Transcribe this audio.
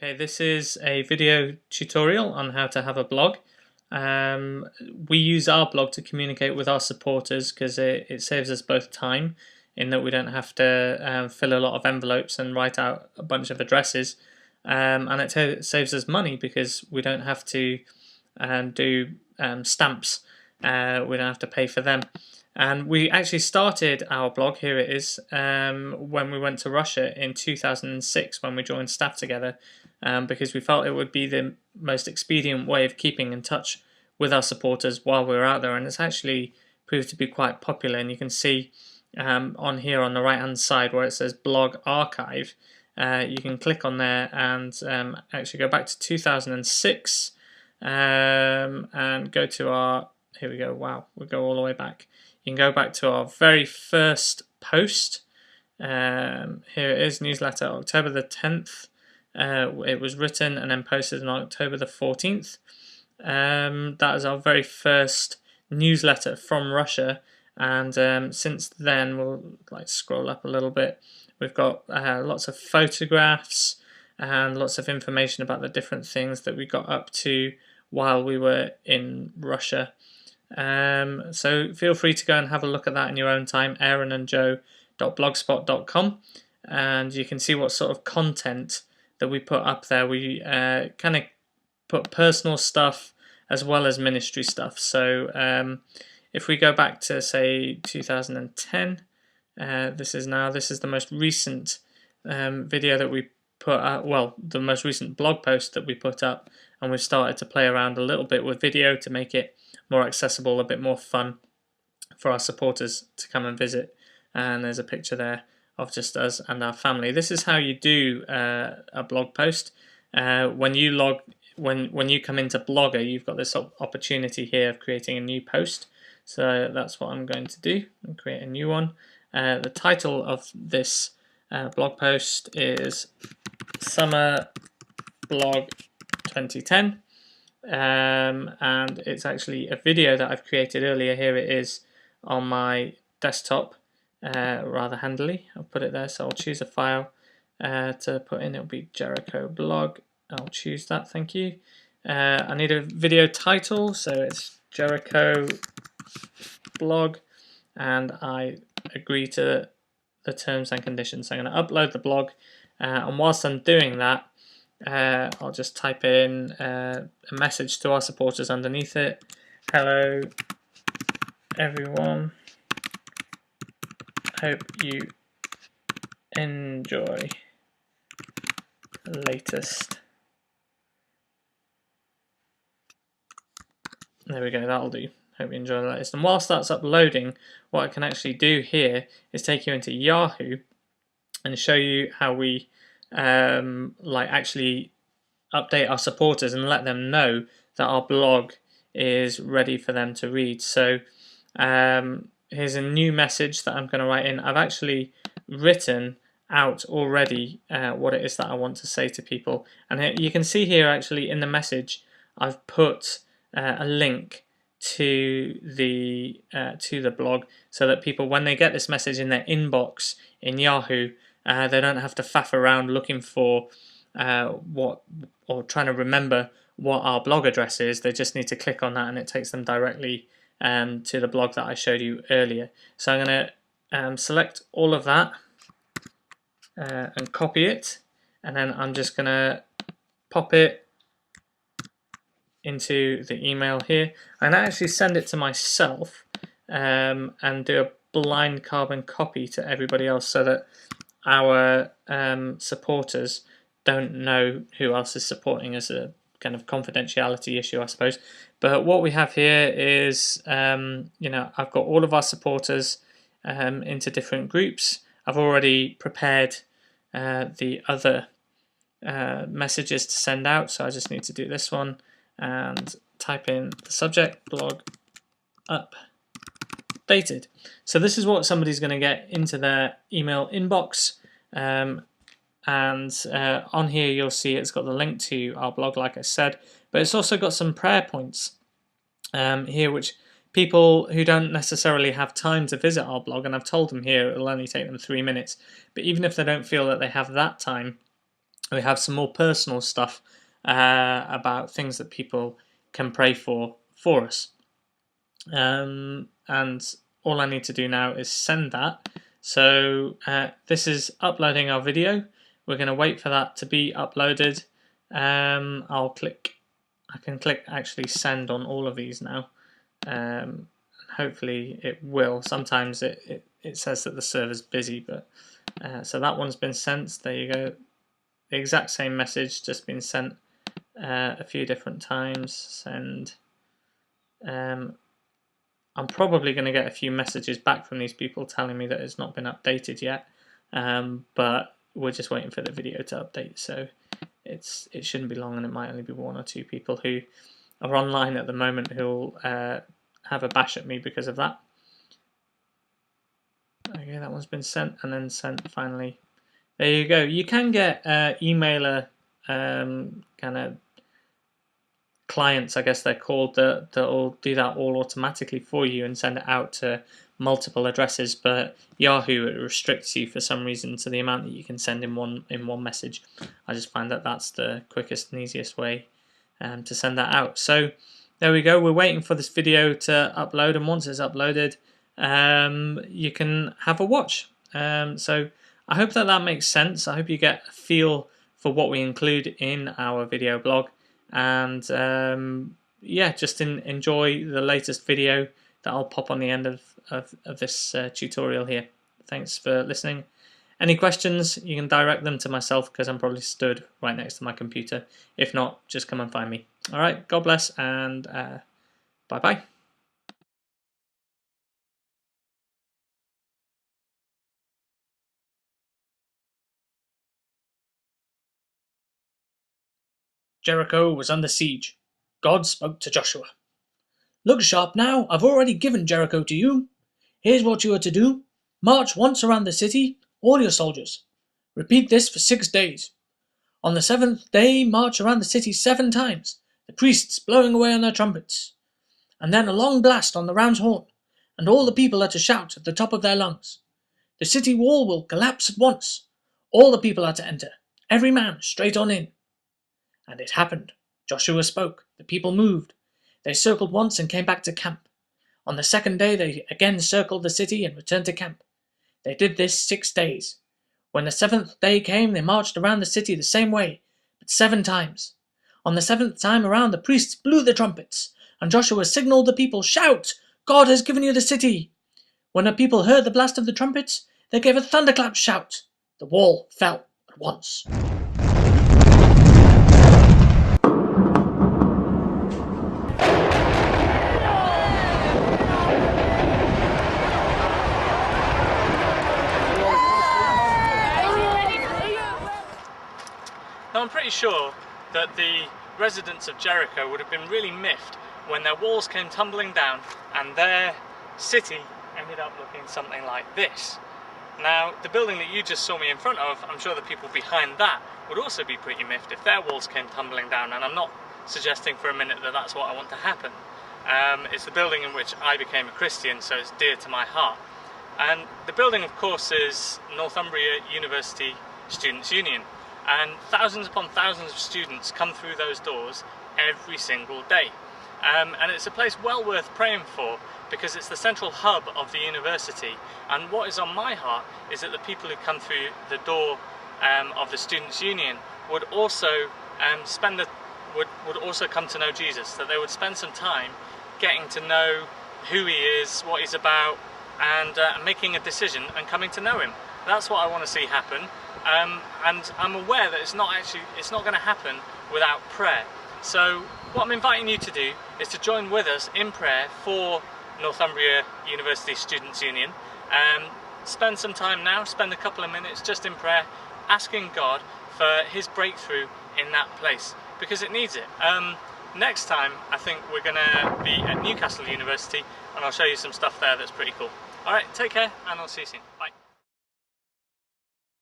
Okay, this is a video tutorial on how to have a blog. We use our blog to communicate with our supporters because it saves us both time in that we don't have to fill a lot of envelopes and write out a bunch of addresses, and it saves us money because we don't have to do stamps. We don't have to pay for them. And we actually started our blog, here it is, when we went to Russia in 2006 when we joined staff together, because we felt it would be the most expedient way of keeping in touch with our supporters while we were out there. And it's actually proved to be quite popular. And you can see on here on the right hand side where it says blog archive, you can click on there and actually go back to 2006 and go to our, here we go, wow, we'll go all the way back. You can go back to our very first post. Here it is, newsletter, October the 10th. It was written and then posted on October the 14th. That is our very first newsletter from Russia. And since then, we'll scroll up a little bit. We've got lots of photographs and lots of information about the different things that we got up to while we were in Russia. So feel free to go and have a look at that in your own time, aaronandjoe.blogspot.com, and you can see what sort of content that we put up there. We kind of put personal stuff as well as ministry stuff. So if we go back to say 2010, this is the most recent video that we put up, well, the most recent blog post that we put up, and we've started to play around a little bit with video to make it more accessible, a bit more fun for our supporters to come and visit. And there's a picture there of just us and our family. This is how you do a blog post. When you come into Blogger, you've got this opportunity here of creating a new post. So that's what I'm going to do and create a new one. The title of this blog post is Summer Blog 2010. And it's actually a video that I've created earlier. Here it is on my desktop, rather handily. I'll put it there, so I'll choose a file to put in. It'll be Jericho blog. I'll choose that, thank you. I need a video title, so it's Jericho blog, and I agree to the terms and conditions. So I'm going to upload the blog, and whilst I'm doing that, I'll just type in a message to our supporters underneath it. Hello everyone, hope you enjoy the latest. There we go, that'll do. Hope you enjoy the latest. And whilst that's uploading, what I can actually do here is take you into Yahoo and show you how we actually update our supporters and let them know that our blog is ready for them to read. So here's a new message that I'm going to write in. I've actually written out already what it is that I want to say to people, and you can see here actually in the message I've put a link to the blog, so that people, when they get this message in their inbox in Yahoo, they don't have to faff around looking for or trying to remember what our blog address is. They just need to click on that and it takes them directly to the blog that I showed you earlier. So I'm going to select all of that and copy it, and then I'm just going to pop it into the email here and actually send it to myself and do a blind carbon copy to everybody else, so that our supporters don't know who else is supporting us. A kind of confidentiality issue, I suppose. But what we have here is, I've got all of our supporters into different groups. I've already prepared the other messages to send out, so I just need to do this one and type in the subject, blog updated. So this is what somebody's going to get into their email inbox. And on here you'll see it's got the link to our blog, like I said, but it's also got some prayer points here, which people who don't necessarily have time to visit our blog, and I've told them here it'll only take them 3 minutes, but even if they don't feel that they have that time, We have some more personal stuff about things that people can pray for us. And all I need to do now is send that. So this is uploading our video. We're going to wait for that to be uploaded. I can click actually send on all of these now. Hopefully it will. Sometimes it says that the server's busy, but so that one's been sent. There you go. The exact same message, just been sent a few different times. Send. I'm probably going to get a few messages back from these people telling me that it's not been updated yet, but we're just waiting for the video to update, so it shouldn't be long, and it might only be 1 or 2 people who are online at the moment who'll have a bash at me because of that. Okay, that one's been sent, and then sent finally. There you go. You can get emailer kind of clients, I guess they're called, that'll do that all automatically for you and send it out to multiple addresses, but Yahoo, it restricts you for some reason to the amount that you can send in one message. I just find that that's the quickest and easiest way to send that out. So there we go. We're waiting for this video to upload, and once it's uploaded, you can have a watch. So I hope that makes sense. I hope you get a feel for what we include in our video blog. And yeah, just enjoy the latest video that I'll pop on the end of this tutorial here. Thanks for listening. Any questions, you can direct them to myself because I'm probably stood right next to my computer. If not, just come and find me. All right, God bless, and bye-bye. Jericho was under siege. God spoke to Joshua. "Look sharp now, I've already given Jericho to you. Here's what you are to do. March once around the city, all your soldiers. Repeat this for 6 days. On the 7th day, march around the city 7 times, the priests blowing away on their trumpets. And then a long blast on the ram's horn, and all the people are to shout at the top of their lungs. The city wall will collapse at once. All the people are to enter, every man straight on in." And it happened. Joshua spoke. The people moved. They circled once and came back to camp. On the 2nd day they again circled the city and returned to camp. They did this 6 days. When the 7th day came, they marched around the city the same way, but 7 times. On the 7th time around, the priests blew the trumpets, and Joshua signaled the people, "Shout! God has given you the city!" When the people heard the blast of the trumpets, they gave a thunderclap shout. The wall fell at once. Now I'm pretty sure that the residents of Jericho would have been really miffed when their walls came tumbling down and their city ended up looking something like this. Now, the building that you just saw me in front of, I'm sure the people behind that would also be pretty miffed if their walls came tumbling down, and I'm not suggesting for a minute that that's what I want to happen. It's the building in which I became a Christian, so it's dear to my heart. And the building, of course, is Northumbria University Students' Union. And thousands upon thousands of students come through those doors every single day. And it's a place well worth praying for because it's the central hub of the university. And what is on my heart is that the people who come through the door of the Students' Union would also would also come to know Jesus, that they would spend some time getting to know who he is, what he's about, and making a decision and coming to know him. That's what I want to see happen. And I'm aware that it's not going to happen without prayer. So what I'm inviting you to do is to join with us in prayer for Northumbria University Students' Union. Spend some time now, spend a couple of minutes just in prayer, asking God for his breakthrough in that place, because it needs it. Next time I think we're going to be at Newcastle University, and I'll show you some stuff there that's pretty cool. Alright, take care, and I'll see you soon. Bye.